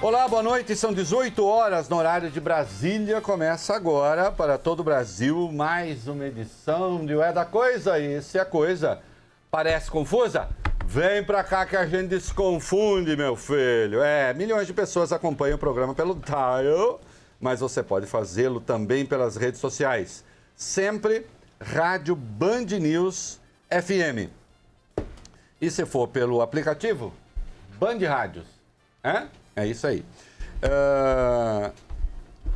Olá, boa noite. São 18 horas no horário de Brasília. Começa agora para todo o Brasil mais uma edição de Ué da Coisa. E se a coisa parece confusa, vem pra cá que a gente desconfunde, meu filho. Milhões de pessoas acompanham o programa pelo Dial, mas você pode fazê-lo também pelas redes sociais. Sempre Rádio Band News FM. E se for pelo aplicativo, Band Rádios. É isso aí.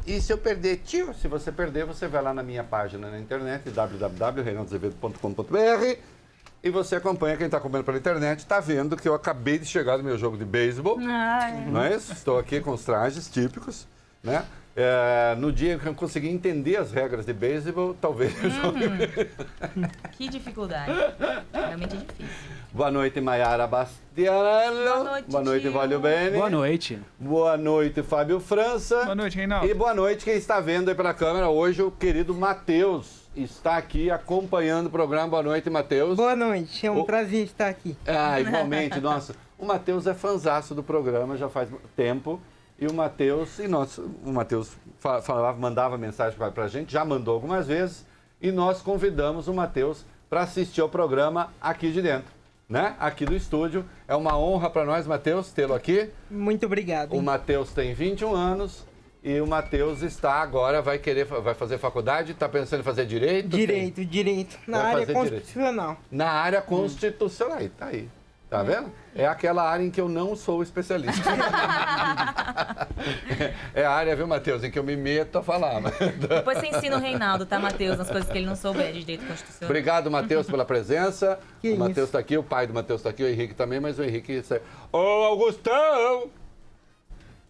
E se eu perder, tio? Se você perder, você vai lá na minha página na internet, www.reinaldoazevedo.com.br, e você acompanha. Quem está acompanhando pela internet está vendo que eu acabei de chegar do meu jogo de beisebol. Não é isso? Estou aqui com os trajes típicos, né? No dia que eu consegui entender as regras de beisebol, talvez eu jogue. Que dificuldade. Realmente é difícil. Boa noite, Maiara Bastianello. Boa noite, Boa noite, tio. Valio Bene. Boa noite. Boa noite, Fábio França. Boa noite, Reinaldo. E boa noite quem está vendo aí pela câmera hoje, o querido Matheus está aqui acompanhando o programa. Boa noite, Matheus. Boa noite, é um prazer estar aqui. Igualmente, nossa. O Matheus é fanzaço do programa, já faz tempo. E o Matheus, mandava mensagem para a gente, já mandou algumas vezes, e nós convidamos o Matheus para assistir ao programa aqui de dentro, né? Aqui do estúdio. É uma honra para nós, Matheus, tê-lo aqui. Muito obrigado. O Matheus tem 21 anos e o Matheus está agora, vai fazer faculdade, está pensando em fazer direito? Direito. Na área constitucional. Na área constitucional, tá aí. Tá vendo? É aquela área em que eu não sou especialista. É a área, viu, Matheus, em que eu me meto a falar. Depois você ensina o Reinaldo, tá, Matheus? Nas coisas que ele não souber de direito constitucional. Obrigado, Matheus, pela presença. Que o Matheus está aqui, o pai do Matheus está aqui, o Henrique também, mas o Henrique... Ô, Augustão!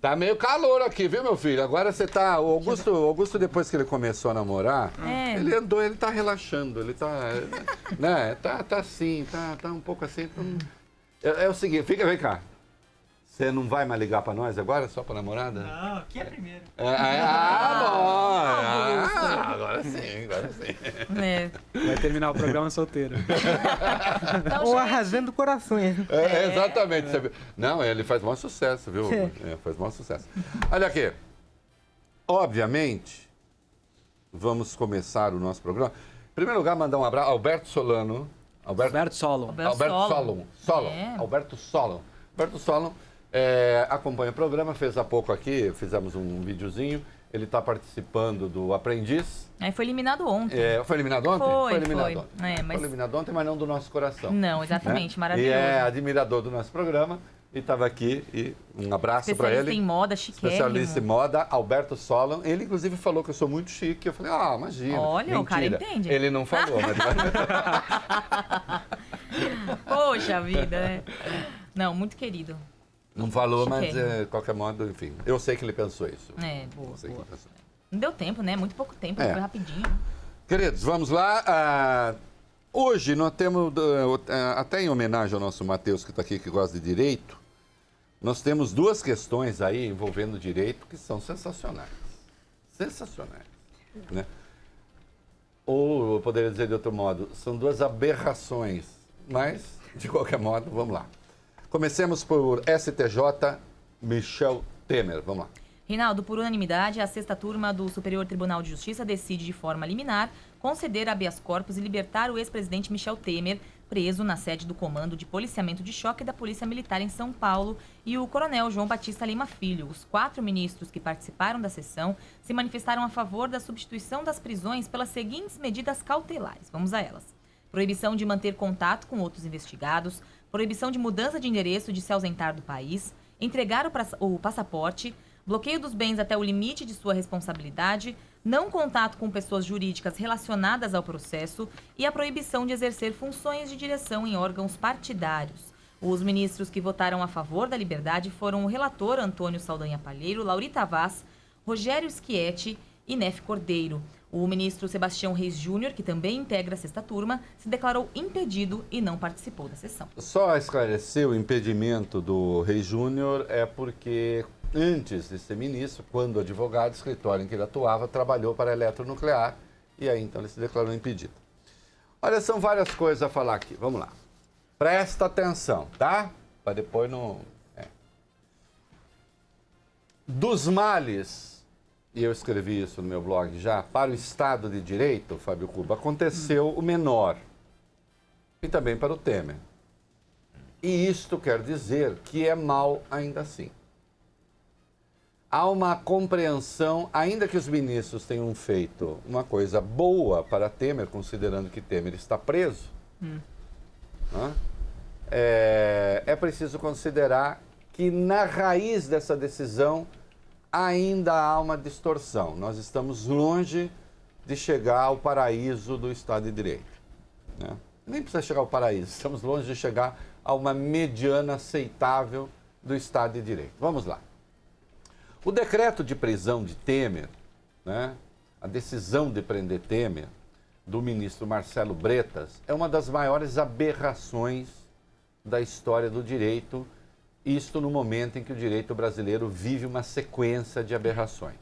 Tá meio calor aqui, viu, meu filho? Agora você tá... O Augusto, depois que ele começou a namorar, ele tá relaxando, ele tá... né? Tá assim, tá um pouco assim... É o seguinte, vem cá. Você não vai mais ligar pra nós agora, só pra namorada? Não, aqui é primeiro. Bom. Agora sim. Vai terminar o programa solteiro. Então, Ou gente, arrasando corações. Exatamente. Não, ele faz maior sucesso, viu? Faz maior sucesso. Olha aqui. Obviamente, vamos começar o nosso programa. Em primeiro lugar, mandar um abraço. Alberto Solon. Alberto Solon. Acompanha o programa, fez há pouco aqui, fizemos um videozinho. Ele está participando do Aprendiz. Foi eliminado ontem. Foi eliminado ontem? Foi eliminado ontem. mas... Foi eliminado ontem, mas não do nosso coração. Não, exatamente, né? maravilhoso. E é admirador do nosso programa. E estava aqui, e um abraço para ele. Especialista em moda, chiquérrimo. Especialista em moda, Alberto Solon. Ele, inclusive, falou que eu sou muito chique. Eu falei, imagina. Olha, mentira. o cara entende. Ele não falou, mas... Poxa vida, né? Não, muito querido. Não falou, mas Chiquérrimo. de qualquer modo, enfim. Eu sei que ele pensou isso. Boa. Eu sei que ele pensou. Não deu tempo, né? Muito pouco tempo, foi rapidinho. Queridos, vamos lá. Hoje nós temos, até em homenagem ao nosso Matheus que está aqui, que gosta de direito, nós temos duas questões aí envolvendo direito que são sensacionais. Sensacionais. Né? Ou, eu poderia dizer de outro modo, são duas aberrações. Mas, de qualquer modo, vamos lá. Comecemos por STJ, Michel Temer. Vamos lá. Reinaldo, por unanimidade, a sexta turma do Superior Tribunal de Justiça decide de forma liminar conceder habeas corpus e libertar o ex-presidente Michel Temer, preso na sede do Comando de Policiamento de Choque da Polícia Militar em São Paulo, e o coronel João Batista Lima Filho. Os 4 ministros que participaram da sessão se manifestaram a favor da substituição das prisões pelas seguintes medidas cautelares. Vamos a elas. Proibição de manter contato com outros investigados, proibição de mudança de endereço de se ausentar do país, entregar o passaporte, bloqueio dos bens até o limite de sua responsabilidade, não contato com pessoas jurídicas relacionadas ao processo e a proibição de exercer funções de direção em órgãos partidários. Os ministros que votaram a favor da liberdade foram o relator Antônio Saldanha Palheiro, Laurita Vaz, Rogério Schietti e Nef Cordeiro. O ministro Sebastião Reis Júnior, que também integra a sexta turma, se declarou impedido e não participou da sessão. Só esclarecer, o impedimento do Reis Júnior é porque, antes de ser ministro, quando advogado, escritório em que ele atuava, trabalhou para a Eletronuclear, e aí então ele se declarou impedido. Olha, são várias coisas a falar aqui. Vamos lá. Presta atenção, tá? Para depois não... dos males, e eu escrevi isso no meu blog já, para o Estado de Direito, Fábio Cuba, aconteceu o menor. E também para o Temer. E isto quer dizer que é mal ainda assim. Há uma compreensão, ainda que os ministros tenham feito uma coisa boa para Temer, considerando que Temer está preso, né? É preciso considerar que na raiz dessa decisão ainda há uma distorção. Nós estamos longe de chegar ao paraíso do Estado de Direito, né? Nem precisa chegar ao paraíso, estamos longe de chegar a uma mediana aceitável do Estado de Direito. Vamos lá. O decreto de prisão de Temer, né, a decisão de prender Temer, do ministro Marcelo Bretas, é uma das maiores aberrações da história do direito, isto no momento em que o direito brasileiro vive uma sequência de aberrações.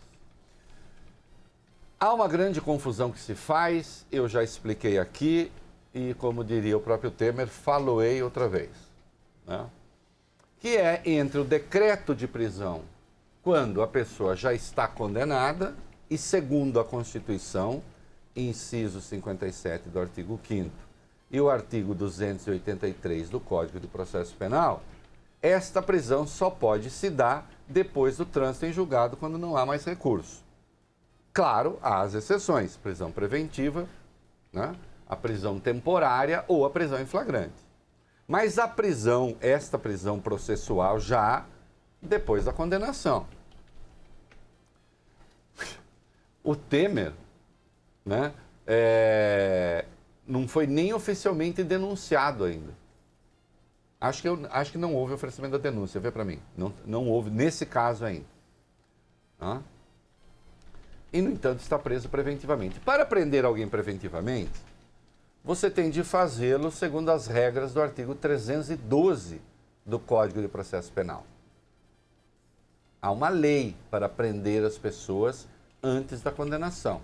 Há uma grande confusão que se faz, eu já expliquei aqui, e como diria o próprio Temer, faloei outra vez, né? Que é entre o decreto de prisão, quando a pessoa já está condenada, e segundo a Constituição, inciso 57 do artigo 5º e o artigo 283 do Código de Processo Penal, esta prisão só pode se dar depois do trânsito em julgado, quando não há mais recurso. Claro, há as exceções, prisão preventiva, né? A prisão temporária ou a prisão em flagrante. Mas a prisão, esta prisão processual já depois da condenação. O Temer, né, não foi nem oficialmente denunciado ainda. Acho que não houve oferecimento da denúncia, vê para mim. Não houve nesse caso ainda. Tá? E, no entanto, está preso preventivamente. Para prender alguém preventivamente, você tem de fazê-lo segundo as regras do artigo 312 do Código de Processo Penal. Há uma lei para prender as pessoas antes da condenação.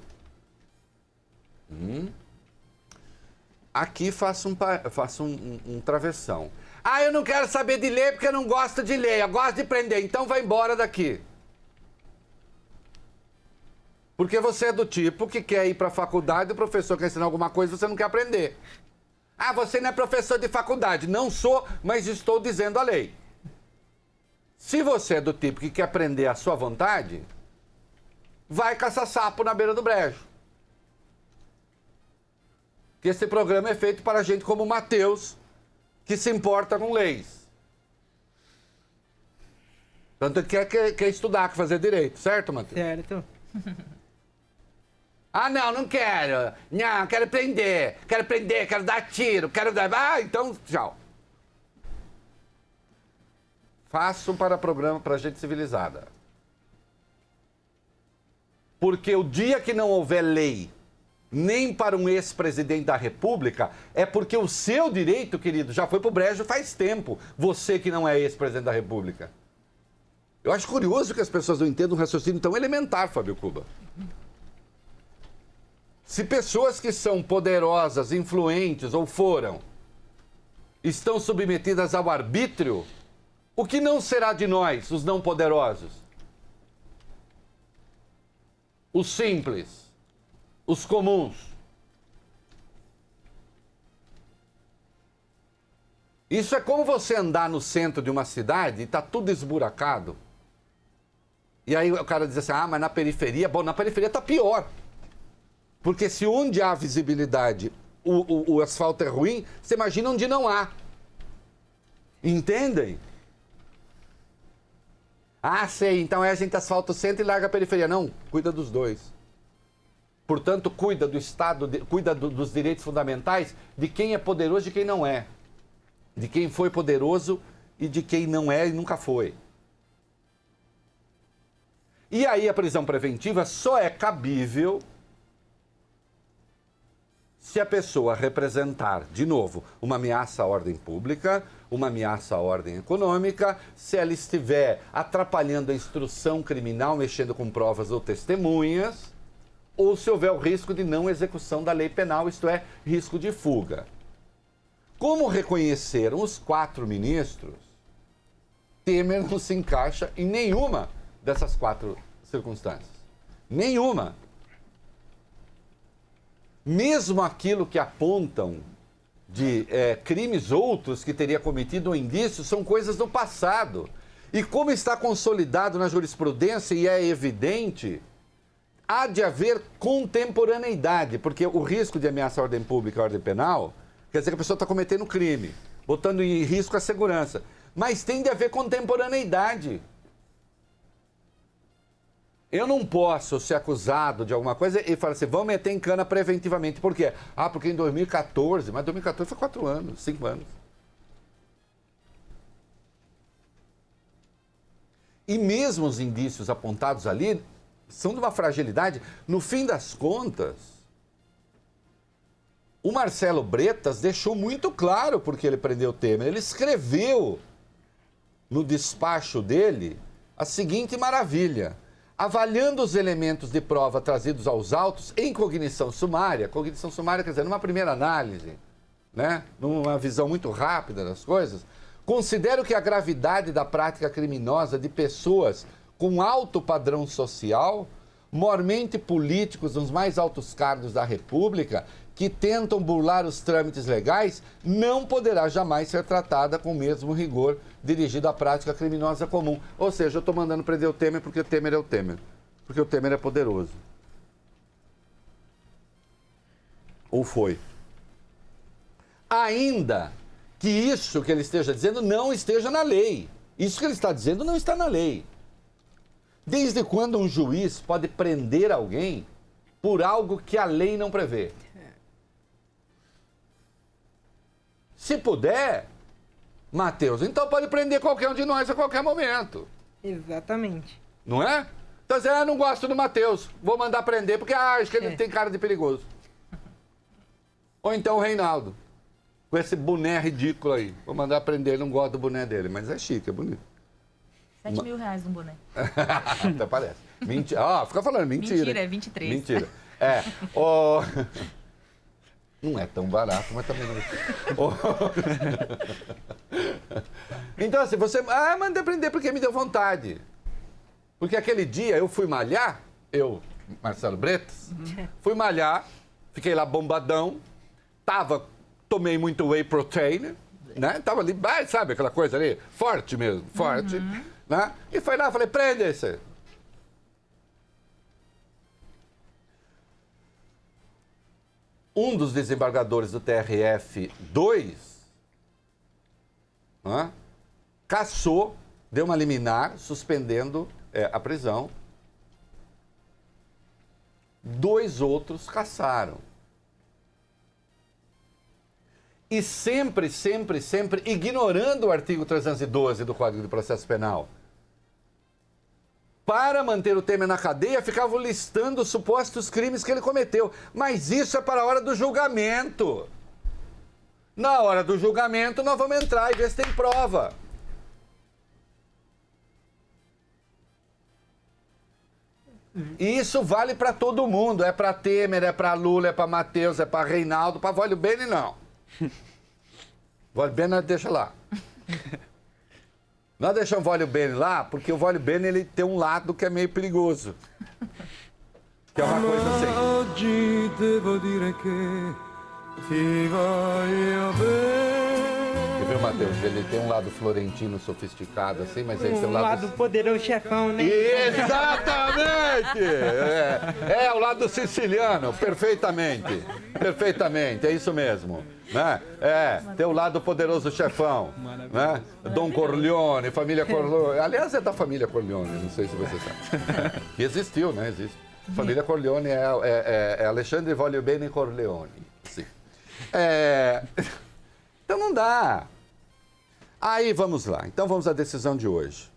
Aqui faço um travessão. Ah, eu não quero saber de lei porque eu não gosto de lei, eu gosto de prender, então vai embora daqui. Porque você é do tipo que quer ir para a faculdade, o professor quer ensinar alguma coisa e você não quer aprender. Ah, você não é professor de faculdade. Não sou, mas estou dizendo a lei. Se você é do tipo que quer aprender à sua vontade, vai caçar sapo na beira do brejo. Que esse programa é feito para gente como o Matheus, que se importa com leis. Tanto que quer estudar, quer fazer direito, certo, Matheus? Certo. Ah, não quero. Não, quero prender, quero dar tiro, quero dar... Ah, então, tchau. Faço para programa para gente civilizada. Porque o dia que não houver lei, nem para um ex-presidente da República, é porque o seu direito, querido, já foi pro brejo faz tempo. Você que não é ex-presidente da República. Eu acho curioso que as pessoas não entendam um raciocínio tão elementar, Fábio Cuba. Se pessoas que são poderosas, influentes ou foram, estão submetidas ao arbítrio, o que não será de nós, os não poderosos? Os simples, os comuns. Isso é como você andar no centro de uma cidade e tá tudo esburacado. E aí o cara diz assim, ah, mas na periferia... Bom, na periferia tá pior. Porque se onde há visibilidade o asfalto é ruim, você imagina onde não há. Entendem? Ah, sei, então a gente asfalta o centro e larga a periferia. Não, cuida dos dois. Portanto, cuida do Estado, cuida dos direitos fundamentais de quem é poderoso e de quem não é. De quem foi poderoso e de quem não é e nunca foi. E aí a prisão preventiva só é cabível se a pessoa representar, de novo, uma ameaça à ordem pública, uma ameaça à ordem econômica, se ela estiver atrapalhando a instrução criminal, mexendo com provas ou testemunhas, ou se houver o risco de não execução da lei penal, isto é, risco de fuga. Como reconheceram os 4 ministros, Temer não se encaixa em nenhuma dessas 4 circunstâncias? Nenhuma. Mesmo aquilo que apontam de crimes outros que teria cometido um indício são coisas do passado. E como está consolidado na jurisprudência e é evidente, há de haver contemporaneidade, porque o risco de ameaça à ordem pública e à ordem penal quer dizer que a pessoa está cometendo crime, botando em risco a segurança. Mas tem de haver contemporaneidade. Eu não posso ser acusado de alguma coisa e falar assim, vamos meter em cana preventivamente. Por quê? Ah, porque em 2014, mas 2014 foi 4 anos, 5 anos. E mesmo os indícios apontados ali são de uma fragilidade. No fim das contas, o Marcelo Bretas deixou muito claro porque ele prendeu o Temer. Ele escreveu no despacho dele a seguinte maravilha. Avaliando os elementos de prova trazidos aos autos em cognição sumária quer dizer, numa primeira análise, né, numa visão muito rápida das coisas, considero que a gravidade da prática criminosa de pessoas com alto padrão social, mormente políticos nos mais altos cargos da República, que tentam burlar os trâmites legais, não poderá jamais ser tratada com o mesmo rigor dirigido à prática criminosa comum. Ou seja, eu estou mandando prender o Temer porque o Temer é o Temer. Porque o Temer é poderoso. Ou foi. Ainda que isso que ele esteja dizendo não esteja na lei. Isso que ele está dizendo não está na lei. Desde quando um juiz pode prender alguém por algo que a lei não prevê? Se puder, Matheus, então pode prender qualquer um de nós a qualquer momento. Exatamente. Não é? Então você, não gosto do Matheus, vou mandar prender porque acho que ele tem cara de perigoso. Ou então o Reinaldo, com esse boné ridículo aí. Vou mandar prender, ele não gosta do boné dele, mas é chique, é bonito. 7 mil reais num boné. Até parece. Mentira. Fica falando mentira. Mentira, é 23. Mentira. Não é tão barato, mas também não é. Então, assim, você... mandei prender porque me deu vontade. Porque aquele dia eu fui malhar, Marcelo Bretas, fui malhar, fiquei lá bombadão, tomei muito whey protein, né? Tava ali, sabe aquela coisa ali? Forte mesmo, forte. Né? E foi lá, falei, prende esse. Um dos desembargadores do TRF-2 cassou, deu uma liminar, suspendendo a prisão. 2 outros cassaram. E sempre ignorando o artigo 312 do Código de Processo Penal. Para manter o Temer na cadeia, ficavam listando os supostos crimes que ele cometeu. Mas isso é para a hora do julgamento. Na hora do julgamento, nós vamos entrar e ver se tem prova. E isso vale para todo mundo. É para Temer, é para Lula, é para Matheus, é para Reinaldo, para Vólio Bene, não. Vólio Bene, deixa lá. Nós deixamos o Vólio Bene lá, porque o Vólio Bene ele tem um lado que é meio perigoso. Que é uma coisa assim. Oggi devo dire che ti voglio bene. Você viu, Matheus? Ele tem um lado florentino sofisticado, assim, mas ele tem Um lado poderoso chefão, né? Exatamente! O lado siciliano, perfeitamente. Perfeitamente, é isso mesmo. Né? Tem o lado poderoso chefão. Né? Dom Corleone, família Corleone. Aliás, é da família Corleone, não sei se você sabe. Que existiu, né? Existe. Família Corleone é Alexandre Vólio Bene Corleone. Sim. Então não dá. Aí vamos lá. Então vamos à decisão de hoje.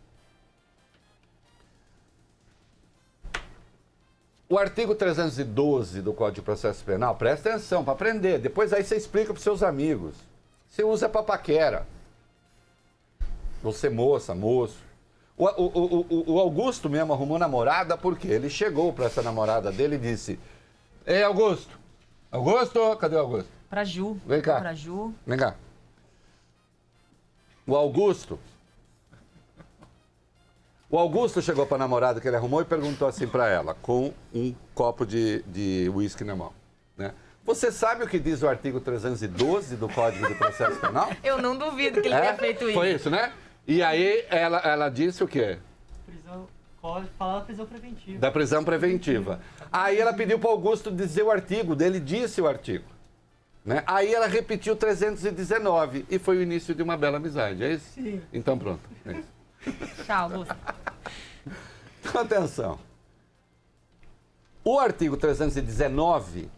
O artigo 312 do Código de Processo Penal, presta atenção para aprender. Depois aí você explica para os seus amigos. Você usa para paquera. Você moça, moço. O Augusto mesmo arrumou namorada porque ele chegou para essa namorada dele e disse: Ei, Augusto! Augusto! Cadê o Augusto? Pra Ju. Vem cá. Pra Ju. Vem cá. O O Augusto chegou para a namorada que ele arrumou e perguntou assim para ela, com um copo de uísque na mão, né? Você sabe o que diz o artigo 312 do Código de Processo Penal? Eu não duvido que ele tenha feito isso. Foi isso, né? E aí ela disse o quê? Prisão, pode falar da prisão preventiva. Da prisão preventiva. Aí ela pediu para o Augusto dizer o artigo, dele disse o artigo. Né? Aí ela repetiu 319 e foi o início de uma bela amizade, é isso? Sim. Então pronto, é isso. Tchau, Augusto. Então, atenção. O artigo 319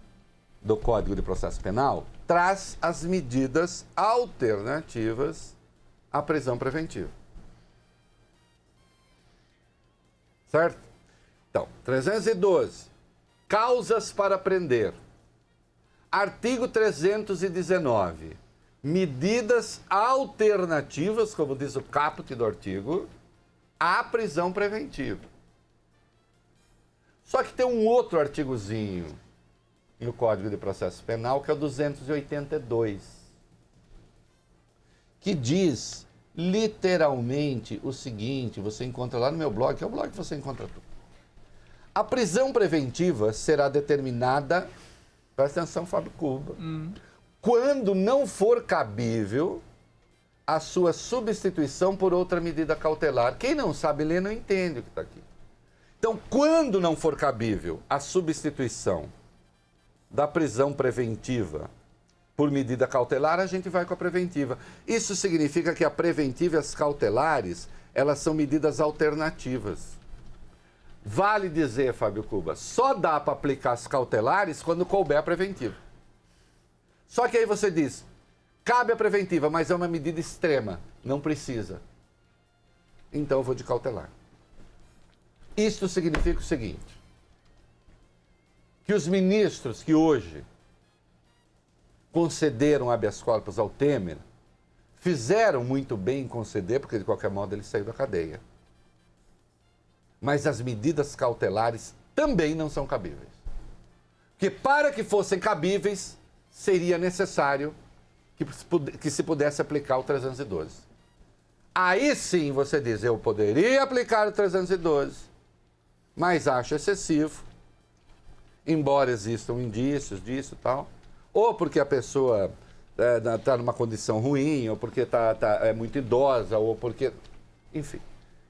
do Código de Processo Penal traz as medidas alternativas à prisão preventiva. Certo? Então, 312. Causas para prender. Artigo 319. Medidas alternativas, como diz o caput do artigo, à prisão preventiva. Só que tem um outro artigozinho no Código de Processo Penal, que é o 282, que diz literalmente o seguinte, você encontra lá no meu blog, que é o blog que você encontra tudo. A prisão preventiva será determinada, presta atenção, Fábio Cuba, quando não for cabível a sua substituição por outra medida cautelar. Quem não sabe ler não entende o que está aqui. Então, quando não for cabível a substituição da prisão preventiva por medida cautelar, a gente vai com a preventiva. Isso significa que a preventiva e as cautelares, elas são medidas alternativas. Vale dizer, Fábio Cuba, só dá para aplicar as cautelares quando couber a preventiva. Só que aí você diz, cabe a preventiva, mas é uma medida extrema, não precisa. Então eu vou de cautelar. Isto significa o seguinte, que os ministros que hoje concederam habeas corpus ao Temer fizeram muito bem em conceder, porque de qualquer modo ele saiu da cadeia. Mas as medidas cautelares também não são cabíveis. Porque para que fossem cabíveis, seria necessário que se pudesse aplicar o 312. Aí sim você diz, eu poderia aplicar o 312, mas acho excessivo, embora existam indícios disso e tal, ou porque a pessoa está numa condição ruim, ou porque é muito idosa, ou porque... Enfim,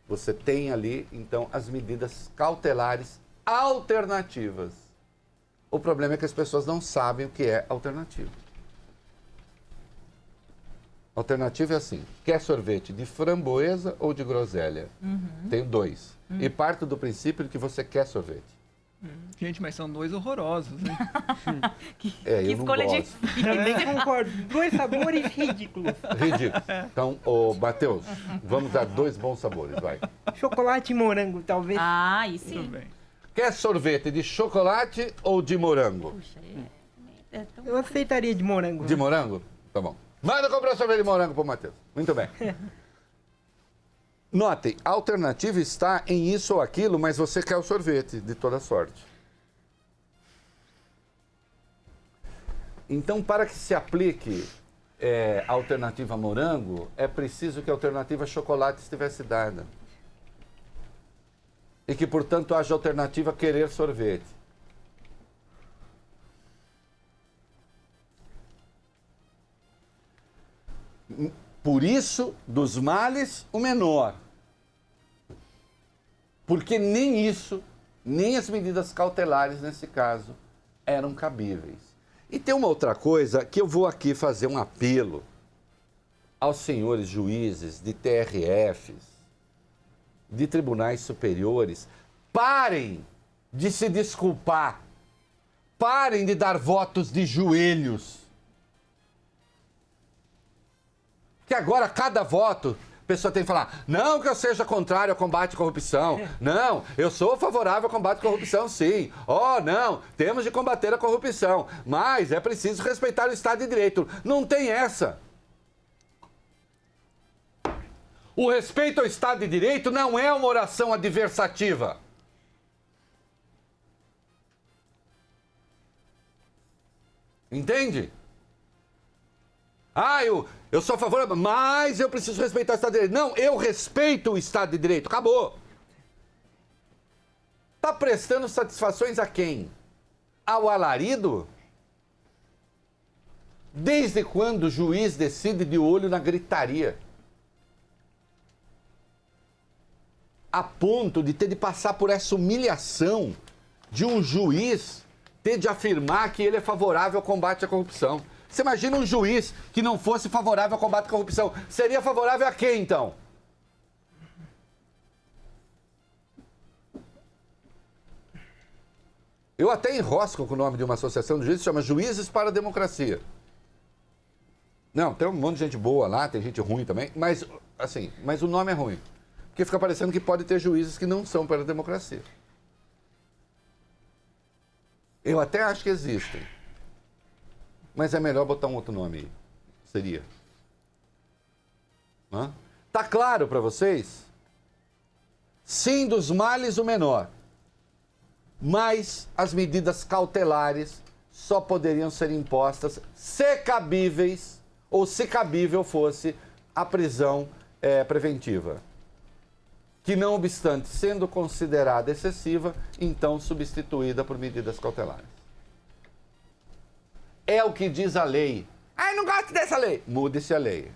você tem ali, então, as medidas cautelares alternativas. O problema é que as pessoas não sabem o que é alternativa. Alternativa é assim, quer sorvete de framboesa ou de groselha? Tenho dois. E parto do princípio de que você quer sorvete. Gente, mas são dois horrorosos, né? Que eu não escolha gosto. difícil. Também concordo. Dois sabores ridículos. Ridículo. Então, Matheus, vamos dar dois bons sabores, vai. Chocolate e morango, talvez. Ah, aí Tudo sim. bem. Quer sorvete de chocolate ou de morango? Puxa, é tão... Eu aceitaria de morango. De morango? Tá bom. Manda comprar sorvete de morango pro Matheus. Muito bem. Notem, a alternativa está em isso ou aquilo, mas você quer o sorvete de toda sorte. Então, para que se aplique a alternativa morango, é preciso que a alternativa chocolate estivesse dada. E que, portanto, haja alternativa querer sorvete. Por isso, dos males, o menor. Porque nem isso, nem as medidas cautelares, nesse caso, eram cabíveis. E tem uma outra coisa que eu vou aqui fazer um apelo aos senhores juízes de TRFs, de tribunais superiores. Parem de se desculpar. Parem de dar votos de joelhos. Que agora cada voto, a pessoa tem que falar, não que eu seja contrário ao combate à corrupção, não, eu sou favorável ao combate à corrupção, sim, não, temos de combater a corrupção, mas é preciso respeitar o Estado de Direito. Não tem essa. O respeito ao Estado de Direito não é uma oração adversativa. Entende? Eu sou a favor, mas eu preciso respeitar o Estado de Direito. Não, eu respeito o Estado de Direito. Acabou. Está prestando satisfações a quem? Ao alarido? Desde quando o juiz decide de olho na gritaria? A ponto de ter de passar por essa humilhação de um juiz ter de afirmar que ele é favorável ao combate à corrupção. Você imagina um juiz que não fosse favorável ao combate à corrupção. Seria favorável a quem, então? Eu até enrosco com o nome de uma associação de juízes, chama Juízes para a Democracia. Não, tem um monte de gente boa lá, tem gente ruim também, mas o nome é ruim. Porque fica parecendo que pode ter juízes que não são para a democracia. Eu até acho que existem. Mas é melhor botar um outro nome aí. Seria. Hã? Tá claro para vocês? Sim, dos males o menor. Mas as medidas cautelares só poderiam ser impostas se cabíveis ou se cabível fosse a prisão preventiva. Que não obstante, sendo considerada excessiva, então substituída por medidas cautelares. É o que diz a lei. Ah, eu não gosto dessa lei. Mude-se a lei.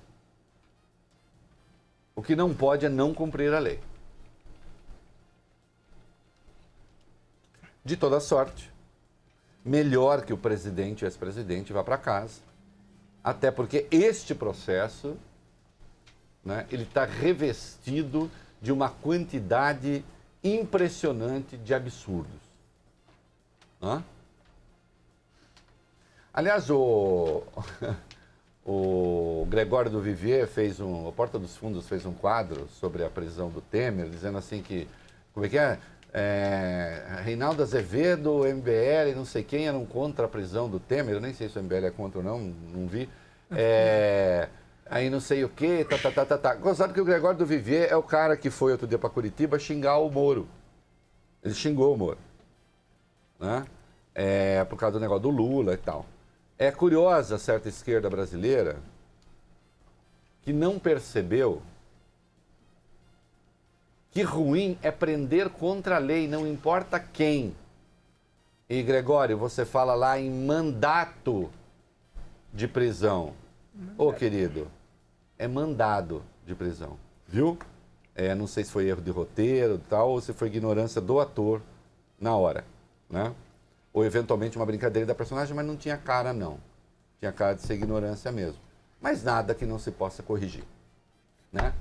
O que não pode é não cumprir a lei. De toda sorte, melhor que o presidente e o ex-presidente vá para casa, até porque este processo, né, ele está revestido de uma quantidade impressionante de absurdos. Hã? Aliás, o Gregório do Vivier o Porta dos Fundos fez um quadro sobre a prisão do Temer, dizendo assim que, como é que é? Reinaldo Azevedo, o MBL, não sei quem, eram contra a prisão do Temer, eu nem sei se o MBL é contra ou não vi. Aí não sei o quê, Gostado que o Gregório do Vivier é o cara que foi outro dia para Curitiba xingar o Moro. Ele xingou o Moro. Né? Por causa do negócio do Lula e tal. É curiosa certa esquerda brasileira que não percebeu que ruim é prender contra a lei, não importa quem. E, Gregório, você fala lá em mandato de prisão. Ô, querido, é mandado de prisão, viu? Não sei se foi erro de roteiro e tal, ou se foi ignorância do ator na hora, né? Ou, eventualmente, uma brincadeira da personagem, mas não tinha cara, não. Tinha cara de ser ignorância mesmo. Mas nada que não se possa corrigir, né?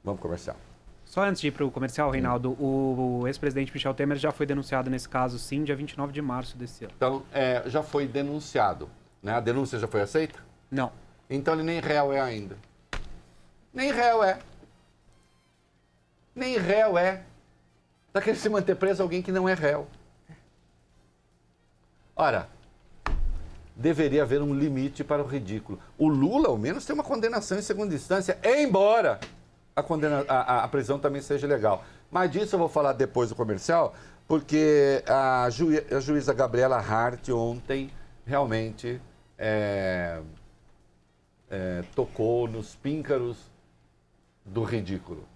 Vamos pro comercial. Só antes de ir para o comercial, Reinaldo, o ex-presidente Michel Temer já foi denunciado nesse caso, sim, dia 29 de março desse ano. Então, já foi denunciado, né? A denúncia já foi aceita? Não. Então ele nem réu é ainda. Nem réu é. Nem réu é. Está querendo se manter preso alguém que não é réu. Ora, deveria haver um limite para o ridículo. O Lula, ao menos, tem uma condenação em segunda instância, embora a prisão também seja legal. Mas disso eu vou falar depois do comercial, porque a juíza Gabriela Hart ontem realmente tocou nos píncaros do ridículo.